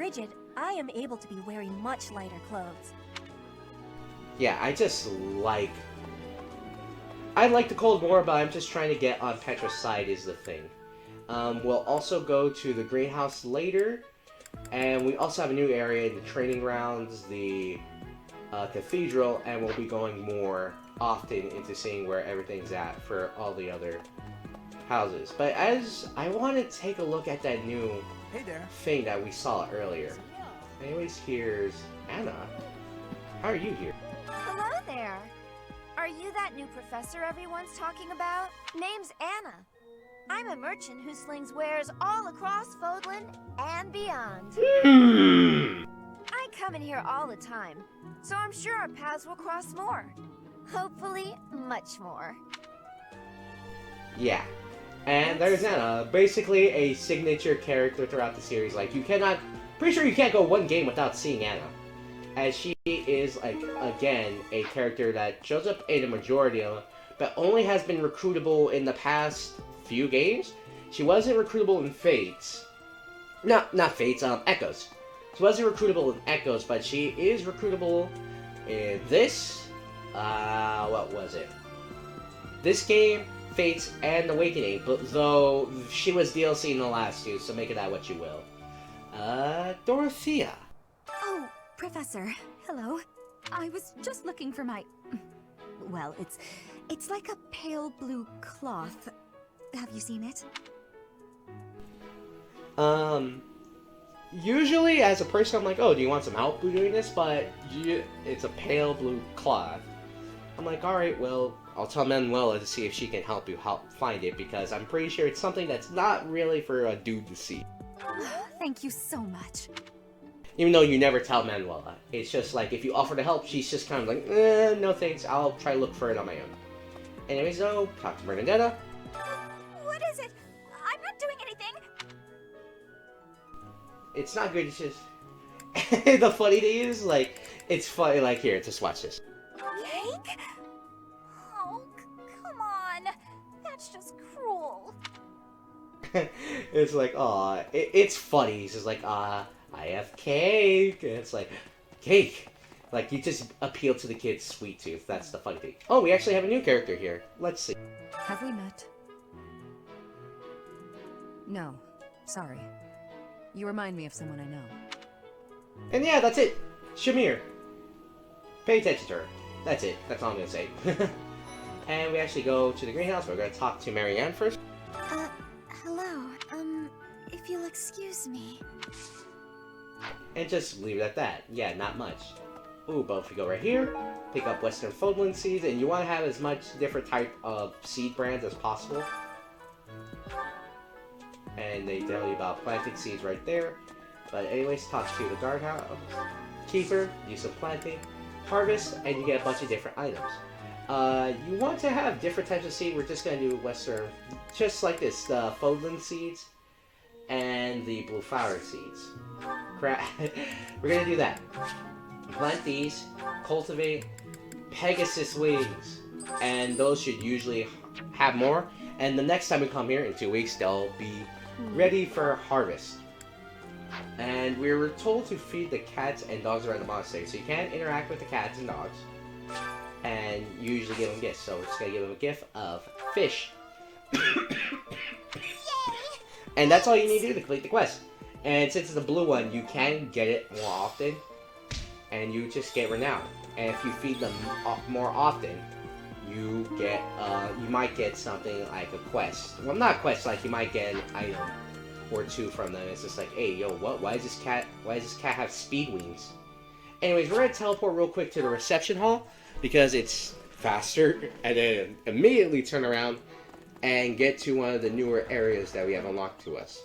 frigid, I am able to be wearing much lighter clothes. Yeah, I like the cold more, but I'm just trying to get on Petra's side is the thing. We'll also go to the greenhouse later, and we also have a new area, the training grounds, the cathedral, and we'll be going more often into seeing where everything's at for all the other houses. But as I want to take a look at that new thing that we saw earlier. Anyways, here's Anna. How are you here? Hello there. Are you that new professor everyone's talking about? Name's Anna. I'm a merchant who slings wares all across Fodlan and beyond. I come in here all the time, so I'm sure our paths will cross more. Hopefully, much more. Yeah. And there's Anna, basically a signature character throughout the series. Like, pretty sure you can't go one game without seeing Anna. As she is, like, again, a character that shows up in a majority of them, but only has been recruitable in the past few games. She wasn't recruitable in Fates. Not Fates, Echoes. She wasn't recruitable in Echoes, but she is recruitable in this, what was it? This game, Fates, and Awakening, but though she was DLC in the last two, so make of that what you will. Dorothea. Oh, Professor, hello. I was just looking for my... Well, it's like a pale blue cloth. Have you seen it? Usually as a person I'm like, oh, do you want some help doing this? But it's a pale blue cloth. I'm like, alright, well, I'll tell Manuela to see if she can help you find it, because I'm pretty sure it's something that's not really for a dude to see. Thank you so much. Even though you never tell Manuela. It's just like, if you offer to help, she's just kind of like, no thanks, I'll try to look for it on my own. Anyways, though, talk to Bernadetta. What is it? I'm not doing anything. It's not good, it's just... the funny thing is, like, it's funny, like, here, just watch this. Cake? Oh, come on. That's just cruel. It's like, aw, it's funny. He's just like, I have cake. And it's like, cake. Like, you just appeal to the kid's sweet tooth. That's the funny thing. Oh, we actually have a new character here. Let's see. Have we met? No. Sorry. You remind me of someone I know. And yeah, that's it. Shamir. Pay attention to her. That's it. That's all I'm going to say. And we actually go to the greenhouse. We're going to talk to Marianne first. Hello. If you'll excuse me. And just leave it at that. Yeah, not much. Ooh, but if we go right here, pick up Western Fodland seeds, and you want to have as much different type of seed brands as possible. And they tell you about planting seeds right there. But anyways, talk to the guardhouse keeper, do some planting, harvest, and you get a bunch of different items. You want to have different types of seed. We're just going to do Western, just like this, the Fodland seeds and the blue flower seeds. We're going to do that. Plant these, cultivate Pegasus wings, and those should usually have more. And the next time we come here in 2 weeks, they'll be ready for harvest. And we were told to feed the cats and dogs around the monastery, so you can interact with the cats and dogs. And you usually give them gifts, so we're just going to give them a gift of fish. And that's all you need to do to complete the quest. And since it's a blue one, you can get it more often, and you just get renowned. And if you feed them more often, you might get something like a quest. Well, not a quest, like you might get an item or two from them. It's just like, hey, yo, what? Why does this cat have speed wings? Anyways, we're gonna teleport real quick to the reception hall because it's faster, and then immediately turn around and get to one of the newer areas that we have unlocked to us.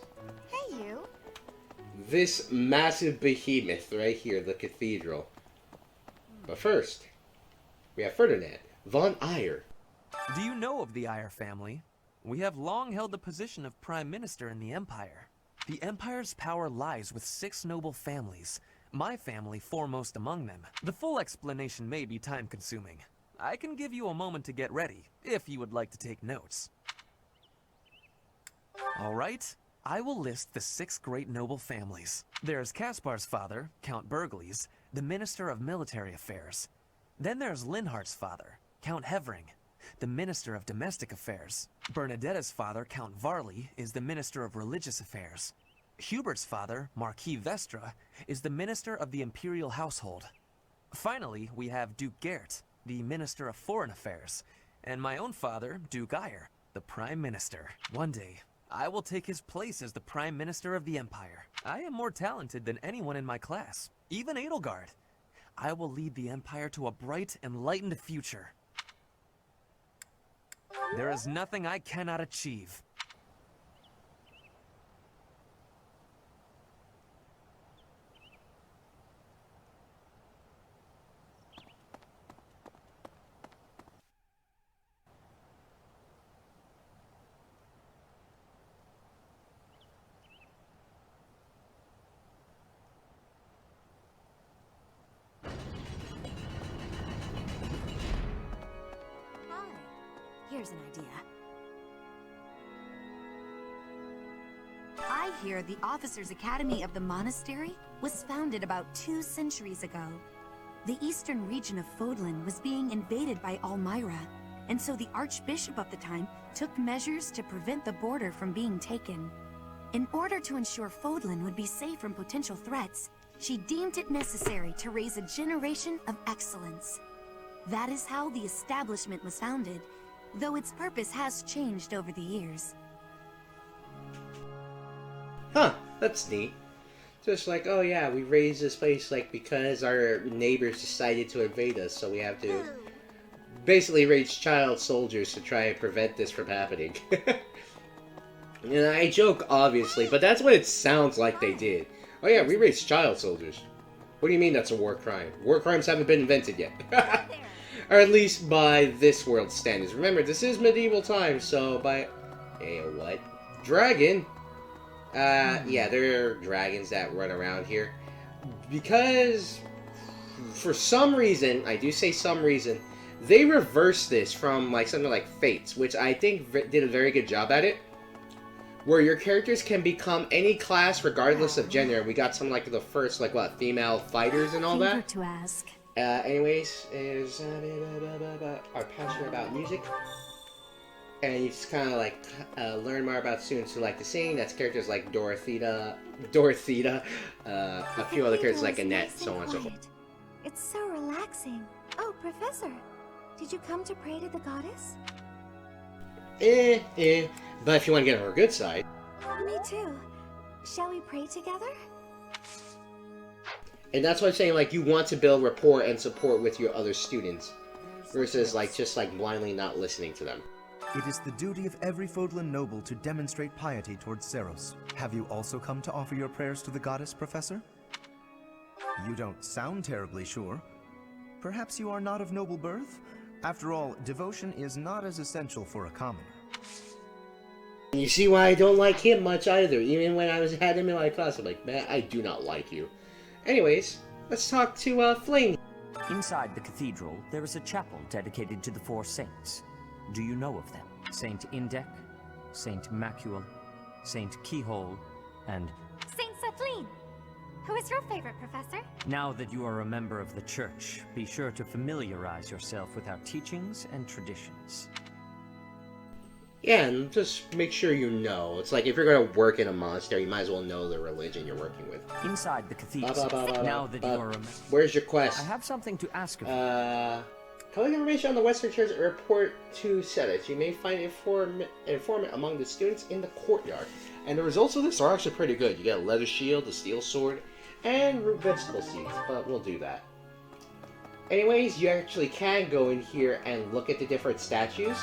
Hey, you. This massive behemoth right here, the cathedral. But first, we have Ferdinand von Eyre. Do you know of the Eyre family? We have long held the position of Prime Minister in the Empire. The Empire's power lies with 6 noble families, my family foremost among them. The full explanation may be time-consuming. I can give you a moment to get ready, if you would like to take notes. Alright, I will list the 6 great noble families. There's Caspar's father, Count Burgles, the Minister of Military Affairs. Then there's Linhart's father, Count Hevering, the Minister of Domestic Affairs. Bernadetta's father, Count Varley, is the Minister of Religious Affairs. Hubert's father, Marquis Vestra, is the Minister of the Imperial Household. Finally, we have Duke Gert, the Minister of Foreign Affairs, and my own father, Duke Eyre, the Prime Minister. One day, I will take his place as the Prime Minister of the Empire. I am more talented than anyone in my class, even Edelgard. I will lead the Empire to a bright, enlightened future. There is nothing I cannot achieve. Here's an idea. I hear the Officers' Academy of the Monastery was founded about 2 centuries ago. The eastern region of Fodlan was being invaded by Almyra, and so the Archbishop of the time took measures to prevent the border from being taken. In order to ensure Fodlan would be safe from potential threats, she deemed it necessary to raise a generation of excellence. That is how the establishment was founded, though its purpose has changed over the years. Huh, that's neat. Just like, oh yeah, we raised this place like because our neighbors decided to invade us, so we have to basically raise child soldiers to try and prevent this from happening. And I joke, obviously, but that's what it sounds like they did. Oh yeah, we raised child soldiers. What do you mean that's a war crime? War crimes haven't been invented yet. Or at least by this world's standards. Remember, this is medieval times, so by... what? Dragon? Yeah, there are dragons that run around here. Because, for some reason, I do say some reason, they reversed this from, like, something like Fates, which I think did a very good job at it. Where your characters can become any class regardless of gender. We got some, like, the first, like, what, female fighters and all that. To ask. Anyways, is are passionate about music, and you just kind of like learn more about students who like to sing. That's characters like Dorothea, a few other characters like Annette, so on and so forth. It's so relaxing. Oh, Professor, did you come to pray to the goddess? But if you want to get on her good side. Me too. Shall we pray together? And that's what I'm saying, like, you want to build rapport and support with your other students, versus, like, just, like, blindly not listening to them. It is the duty of every Fodlan noble to demonstrate piety towards Seros. Have you also come to offer your prayers to the goddess, Professor? You don't sound terribly sure. Perhaps you are not of noble birth? After all, devotion is not as essential for a commoner. And you see why I don't like him much either. Even when had him in my class, I'm like, man, I do not like you. Anyways, let's talk to Flame. Inside the cathedral, there is a chapel dedicated to the 4 saints. Do you know of them? Saint Indec, Saint Macula, Saint Keyhole, and... Saint Kathleen! Who is your favorite, Professor? Now that you are a member of the Church, be sure to familiarize yourself with our teachings and traditions. Yeah, and just make sure you know. It's like if you're going to work in a monastery, you might as well know the religion you're working with. Inside the cathedral, now that you are a member... Where's your quest? I have something to ask of you. Collect information on the Western Church and report to Sedith. You may find informant among the students in the courtyard. And the results of this are actually pretty good. You get a leather shield, a steel sword, and root vegetable seeds, but we'll do that. Anyways, you actually can go in here and look at the different statues.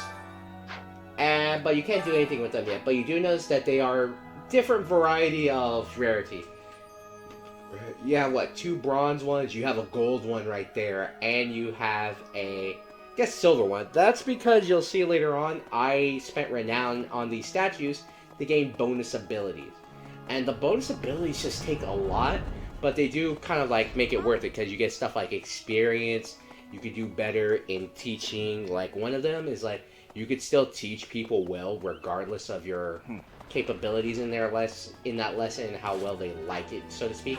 But you can't do anything with them yet. But you do notice that they are different variety of rarity. You have, what, 2 bronze ones, you have a gold one right there, and you have a, I guess, silver one. That's because you'll see later on, I spent renown on these statues to gain bonus abilities. And the bonus abilities just take a lot, but they do kind of, like, make it worth it, because you get stuff like experience, you could do better in teaching. Like, one of them is, like, you could still teach people well regardless of your capabilities in that lesson and how well they like it, so to speak.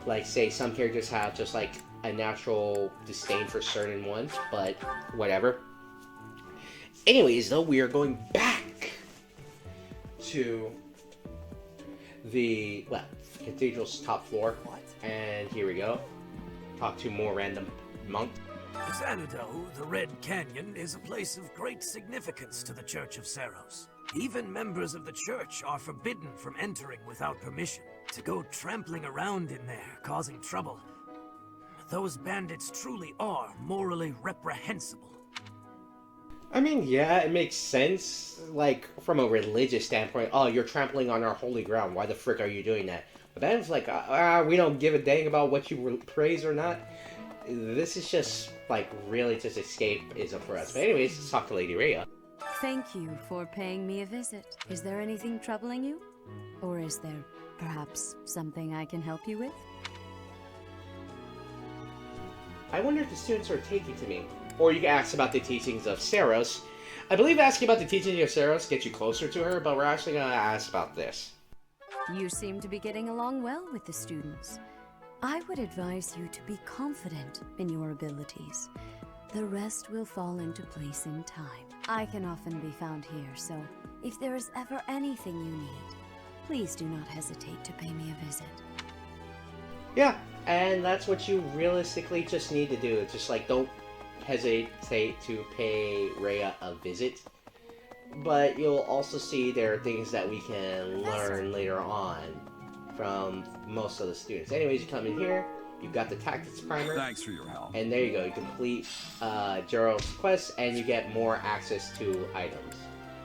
Like, say some characters have just like a natural disdain for certain ones, but whatever. Anyways, though, we are going back to the cathedral's top floor, and here we go. Talk to more random monk. Xanadu, the Red Canyon, is a place of great significance to the Church of Seros. Even members of the church are forbidden from entering without permission. To go trampling around in there, causing trouble. Those bandits truly are morally reprehensible. I mean, yeah, it makes sense, like, from a religious standpoint. Oh, you're trampling on our holy ground. Why the frick are you doing that? But then it's like, we don't give a dang about what you praise or not. This is just, like, really just escapism for us. But anyways, let's talk to Lady Rhea. Thank you for paying me a visit. Is there anything troubling you? Or is there perhaps something I can help you with? I wonder if the students are taking to me. Or you can ask about the teachings of Seros. I believe asking about the teachings of Seros gets you closer to her, but we're actually going to ask about this. You seem to be getting along well with the students. I would advise you to be confident in your abilities. The rest will fall into place in time. I can often be found here, so if there is ever anything you need, please do not hesitate to pay me a visit. Yeah, and that's what you realistically just need to do. Just like, don't hesitate to pay Rhea a visit. But you'll also see there are things that we can learn later on from most of the students. Anyways, you come in here, you've got the tactics primer. Thanks for your help. And there you go, you complete Gerald's quest and you get more access to items,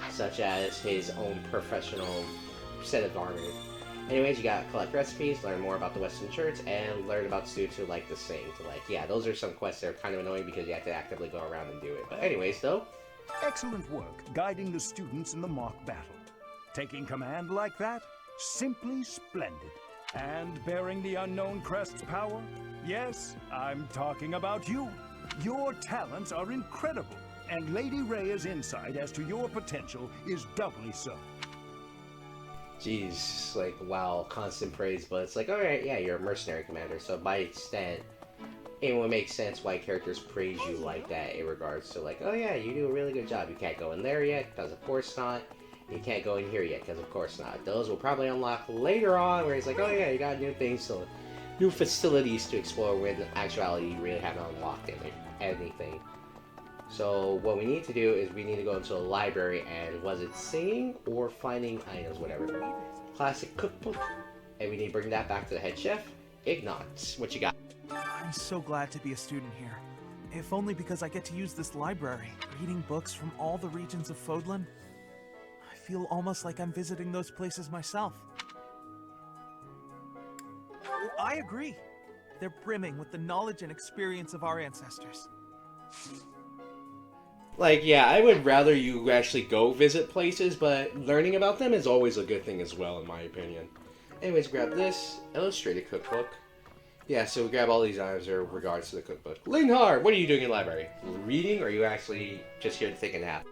such as his own professional set of armor. Anyways, you gotta collect recipes, learn more about the Western Church, and learn about students who like to sing. So, like, yeah, those are some quests that are kind of annoying because you have to actively go around and do it. But anyways, though. Excellent work guiding the students in the mock battle. Taking command like that? Simply splendid. And bearing the unknown crest's power? Yes, I'm talking about you. Your talents are incredible, and Lady Rhea's insight as to your potential is doubly so. Jeez, like, wow, constant praise, but it's like, alright, yeah, you're a mercenary commander, so by extent, it would make sense why characters praise you like that in regards to, like, oh yeah, you do a really good job. You can't go in there yet, because of course not. You can't go in here yet, because of course not. Those will probably unlock later on, where it's like, oh yeah, you got new things, so new facilities to explore, when in actuality you really haven't unlocked anything. So what we need to do is we need to go into a library and was it singing or finding items, whatever. Classic cookbook. And we need to bring that back to the head chef, Ignat. What you got? I'm so glad to be a student here. If only because I get to use this library, reading books from all the regions of Fodlan. I feel almost like I'm visiting those places myself. I agree. They're brimming with the knowledge and experience of our ancestors. Like, yeah, I would rather you actually go visit places, but learning about them is always a good thing as well, in my opinion. Anyways, grab this illustrated cookbook. Yeah, so we grab all these items in regards to the cookbook. Linhar, what are you doing in the library? Reading, or are you actually just here to take a nap?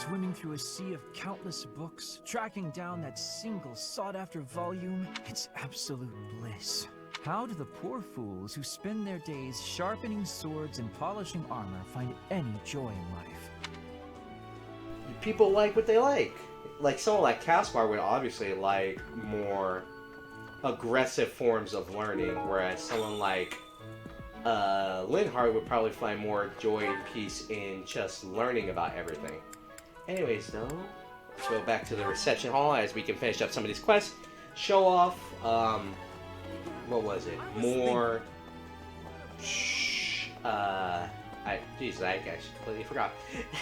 Swimming through a sea of countless books, tracking down that single sought-after volume, it's absolute bliss. How do the poor fools who spend their days sharpening swords and polishing armor find any joy in life? People like what they like. Like, someone like Caspar would obviously like more aggressive forms of learning, whereas someone like Linhart would probably find more joy and peace in just learning about everything. Anyways, though, let's go back to the reception hall as we can finish up some of these quests. Show off, what was it? More, Jesus, I actually completely forgot.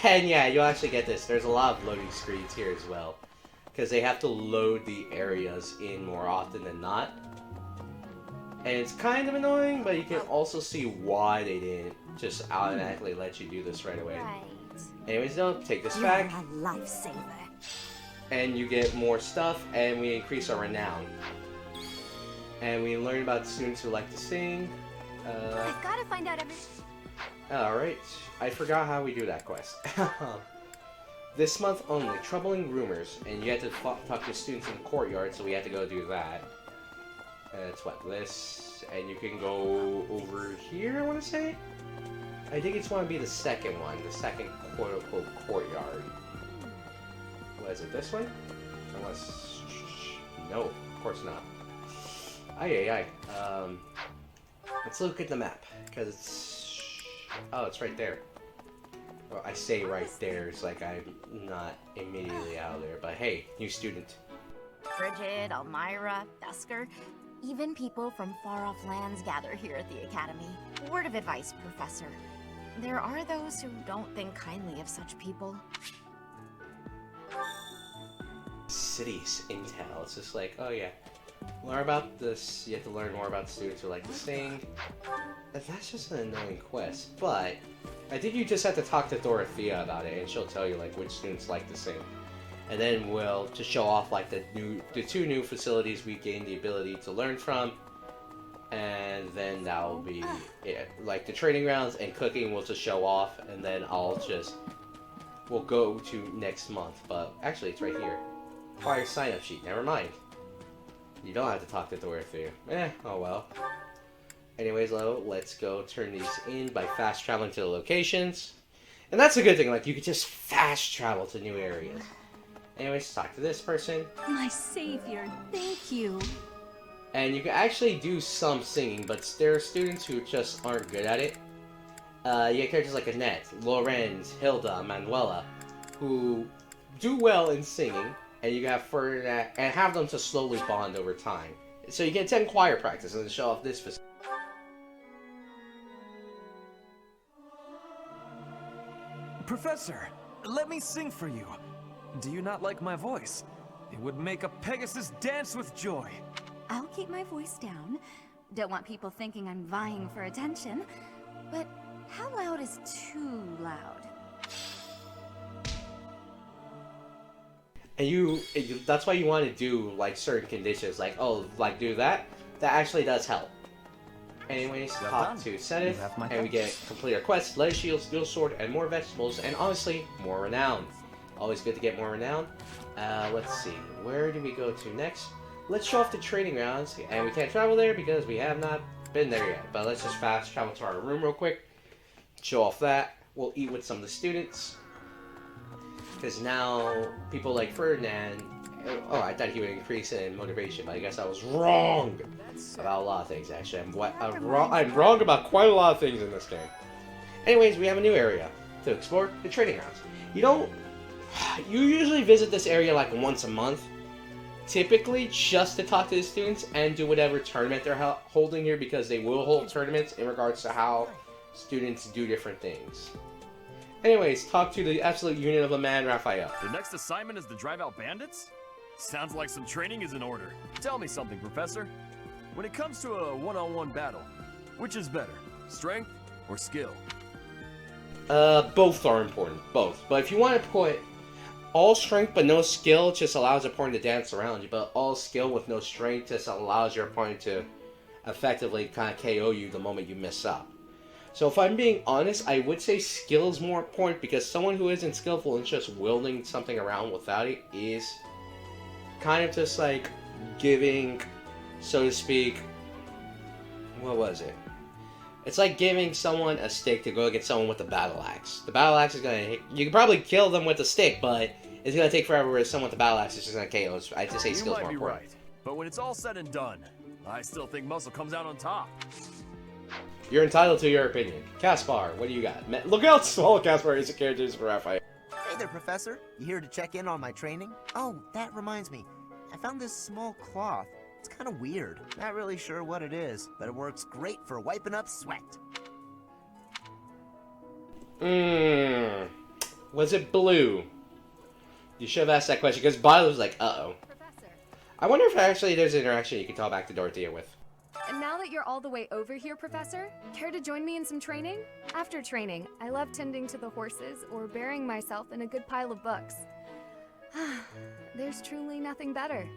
And yeah, you'll actually get this. There's a lot of loading screens here as well, because they have to load the areas in more often than not. And it's kind of annoying, but you can also see why they didn't just automatically let you do this right away. Right. Anyways, though, take this back. You're a lifesaver. And you get more stuff, and we increase our renown. And we learn about students who like to sing. I've got to find out everything. Alright, I forgot how we do that quest. This month only, troubling rumors, and you have to talk to students in the courtyard, so we have to go do that. And it's what, this, and you can go over here, I want to say? I think it's going to be the second one, the second quote-unquote courtyard. What is it, this one? Unless... no, of course not. Let's look at the map, because it's... oh, it's right there. Well, I say right there, it's like I'm not immediately out there, but hey, new student. Bridget, Elmira, Dusker, even people from far-off lands gather here at the Academy. Word of advice, Professor. There are those who don't think kindly of such people. Cities intel. It's just like, oh yeah, learn about this. You have to learn more about students who like to sing. That's just an annoying quest, but I think you just have to talk to Dorothea about it, and she'll tell you like which students like to sing. And then we'll just show off like the two new facilities we gained the ability to learn from, and then that'll be it. Like the training grounds and cooking we'll just show off, and then we'll go to next month. But actually, it's right here. Fire sign-up sheet. Never mind. You don't have to talk to Dorothea. Oh well. Anyways, let's go turn these in by fast traveling to the locations. And that's a good thing, like you could just fast travel to new areas. Anyways, talk to this person. My savior, thank you. And you can actually do some singing, but there are students who just aren't good at it. You have characters like Annette, Lorenz, Hilda, Manuela, who do well in singing, and you have and have them to slowly bond over time. So you can attend choir practice and show off this facility. Professor, let me sing for you. Do you not like my voice? It would make a Pegasus dance with joy. I'll keep my voice down. Don't want people thinking I'm vying for attention. But how loud is too loud? And that's why you want to do like certain conditions, like do that. That actually does help. Anyways, talk to Senate, and we get complete our quest, letter shield, steel sword, and more vegetables, and honestly, more renown. Always good to get more renown. Let's see, where do we go to next? Let's show off the training grounds, and we can't travel there because we have not been there yet. But let's just fast travel to our room real quick, show off that. We'll eat with some of the students, because now people like Ferdinand. Oh, I thought he would increase in motivation, but I guess I was wrong about a lot of things, actually. I'm wrong about quite a lot of things in this game. Anyways, we have a new area to explore, the training grounds. You usually visit this area like once a month, typically just to talk to the students and do whatever tournament they're holding here, because they will hold tournaments in regards to how students do different things. Anyways, talk to the absolute unit of a man, Raphael. The next assignment is to drive out bandits? Sounds like some training is in order. Tell me something, Professor. When it comes to a one-on-one battle, which is better, strength or skill? Both are important, both. But if you want to put all strength but no skill, it just allows your opponent to dance around you. But all skill with no strength just allows your opponent to effectively kind of KO you the moment you mess up. So if I'm being honest, I would say skill is more important, because someone who isn't skillful and just wielding something around without it is kind of just like giving, so to speak, what was it? It's like giving someone a stick to go against someone with a battle axe. The battle axe is gonna, you can probably kill them with a stick, but it's gonna take forever, whereas someone with the battle axe is just gonna KO. I just say skills more important. You might be right, but when it's all said and done, I still think muscle comes out on top. You're entitled to your opinion. Caspar, what do you got? Look how small Caspar is a character for Raphael. Hey there, Professor. You here to check in on my training? Oh, that reminds me. I found this small cloth. It's kind of weird. Not really sure what it is, but it works great for wiping up sweat. Was it blue? You should have asked that question, because Bilo was like, uh-oh. I wonder if actually there's an interaction you can talk back to Dorothea with. And now that you're all the way over here, Professor, care to join me in some training? After training, I love tending to the horses or burying myself in a good pile of books. There's truly nothing better.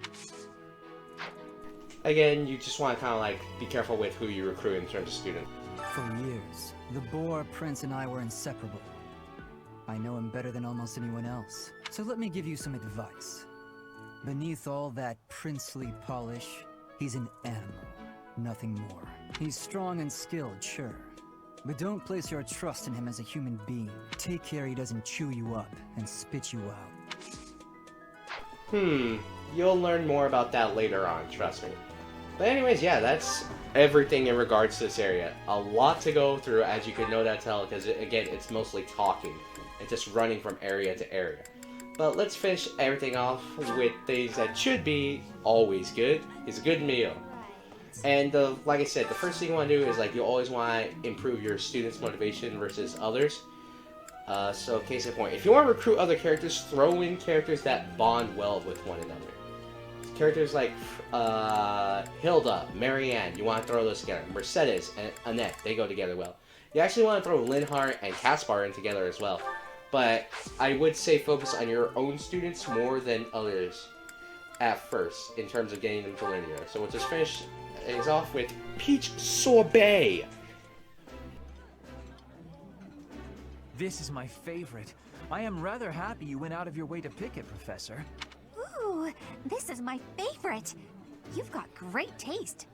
Again, you just want to kind of like be careful with who you recruit in terms of student. For years, the Boar Prince and I were inseparable. I know him better than almost anyone else. So let me give you some advice. Beneath all that princely polish, he's an animal, nothing more. He's strong and skilled, sure. But don't place your trust in him as a human being. Take care he doesn't chew you up and spit you out. You'll learn more about that later on, trust me. But anyways, yeah, that's everything in regards to this area. A lot to go through, as you could no doubt tell, because again, it's mostly talking and just running from area to area. But let's finish everything off with things that should be always good. Is a good meal. And like I said, the first thing you want to do is you always want to improve your students' motivation versus others. So case in point, if you want to recruit other characters, throw in characters that bond well with one another. Characters like Hilda, Marianne, you want to throw those together. Mercedes and Annette, they go together well. You actually want to throw Linhardt and Caspar in together as well. But I would say focus on your own students more than others at first in terms of getting them to learn together. So we'll just finish things off with Peach Sorbet. This is my favorite. I am rather happy you went out of your way to pick it, Professor. Ooh, this is my favorite. You've got great taste.